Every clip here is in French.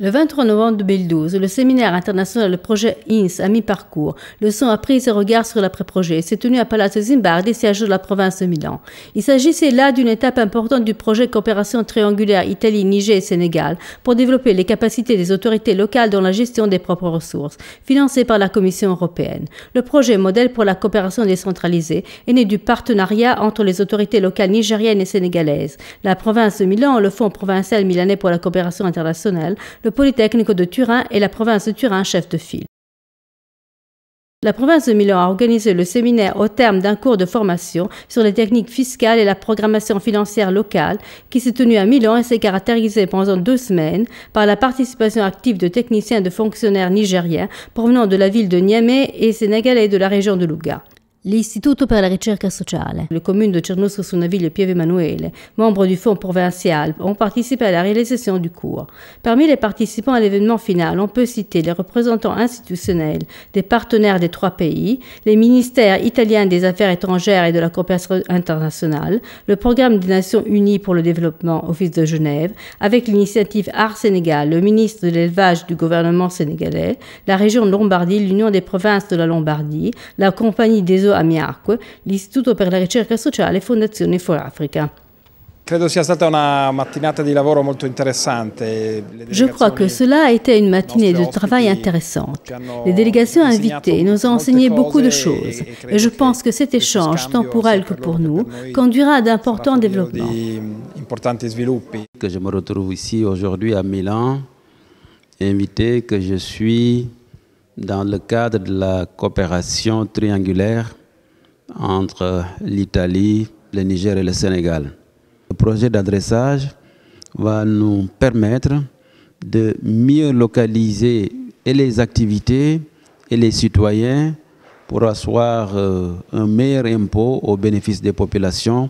Le 23 novembre 2012, le séminaire international Le projet INS à mi-parcours, leçons apprises et regards sur l'après-projet, s'est tenu à Palazzo Zimbardi, siège de la province de Milan. Il s'agissait là d'une étape importante du projet coopération triangulaire Italie, Niger et Sénégal pour développer les capacités des autorités locales dans la gestion des propres ressources, financé par la Commission européenne. Le projet modèle pour la coopération décentralisée est né du partenariat entre les autorités locales nigériennes et sénégalaises, la province de Milan, le Fonds provincial milanais pour la coopération internationale, le Polytechnique de Turin et la province de Turin chef de file. La province de Milan a organisé le séminaire au terme d'un cours de formation sur les techniques fiscales et la programmation financière locale qui s'est tenu à Milan et s'est caractérisé pendant 2 semaines par la participation active de techniciens et de fonctionnaires nigériens provenant de la ville de Niamey et sénégalais de la région de Louga. L'Istituto per la ricerca sociale, le communes de Cernusco su Naviglia e Pieve Emanuele, membres du Fonds provincial, ont participé à la réalisation du cours. Parmi les participants à l'événement final, on peut citer les représentants institutionnels des partenaires des 3 pays, les ministères italiens des Affaires étrangères et de la coopération internationale, le programme des Nations Unies pour le développement, Office de Genève, avec l'initiative Art Sénégal, le ministre de l'élevage du gouvernement sénégalais, la région de Lombardie, l'Union des provinces de la Lombardie, la compagnie des eaux Amiacque, l'Istituto per la ricerca sociale e Fondazione For Africa. Credo sia stata una mattinata di lavoro molto interessante. Je crois que cela a été une matinée de travail intéressante. Les délégations invitées nous ont enseigné beaucoup de choses et je pense que cet échange, tant pour elles que pour nous, conduira à d'importants développements. Que je me retrouve ici aujourd'hui à Milan, invité que je suis dans le cadre de la coopération triangulaire entre l'Italie, le Niger et le Sénégal. Le projet d'adressage va nous permettre de mieux localiser et les activités et les citoyens pour asseoir un meilleur impôt au bénéfice des populations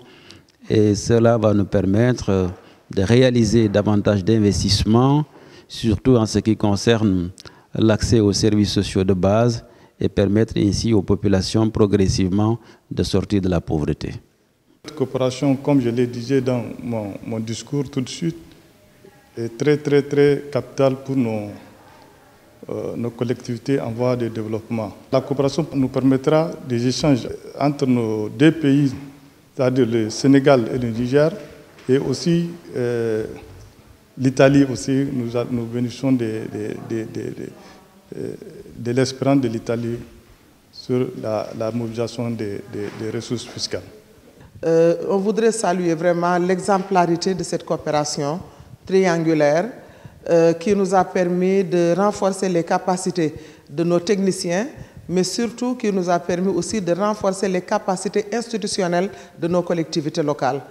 et cela va nous permettre de réaliser davantage d'investissements, surtout en ce qui concerne l'accès aux services sociaux de base et permettre ainsi aux populations progressivement de sortir de la pauvreté. Cette coopération, comme je le disais dans mon discours tout de suite, est très capitale pour nos collectivités en voie de développement. La coopération nous permettra des échanges entre nos 2 pays, c'est-à-dire le Sénégal et le Niger, et aussi l'Italie aussi, nous bénéficions de l'espérance de l'Italie sur la mobilisation des ressources fiscales. On voudrait saluer vraiment l'exemplarité de cette coopération triangulaire qui nous a permis de renforcer les capacités de nos techniciens, mais surtout qui nous a permis aussi de renforcer les capacités institutionnelles de nos collectivités locales.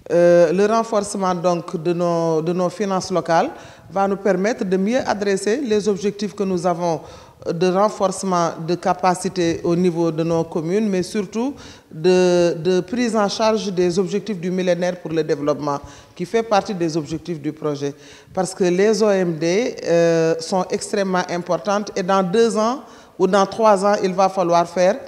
Le renforcement donc de nos finances locales va nous permettre de mieux adresser les objectifs que nous avons de renforcement de capacités au niveau de nos communes, mais surtout de prise en charge des objectifs du millénaire pour le développement, qui fait partie des objectifs du projet. Parce que les OMD sont extrêmement importantes et dans 2 ans ou dans 3 ans, il va falloir faire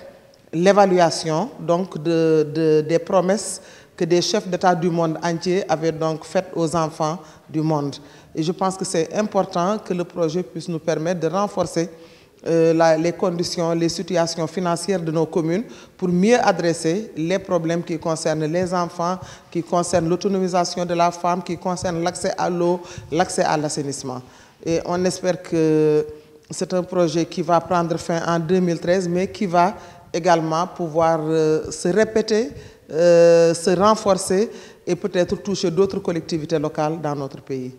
l'évaluation donc des promesses que des chefs d'État du monde entier avaient donc faites aux enfants du monde. Et je pense que c'est important que le projet puisse nous permettre de renforcer les conditions, les situations financières de nos communes pour mieux adresser les problèmes qui concernent les enfants, qui concernent l'autonomisation de la femme, qui concernent l'accès à l'eau, l'accès à l'assainissement. Et on espère que c'est un projet qui va prendre fin en 2013, mais qui va également pouvoir se répéter, se renforcer et peut-être toucher d'autres collectivités locales dans notre pays.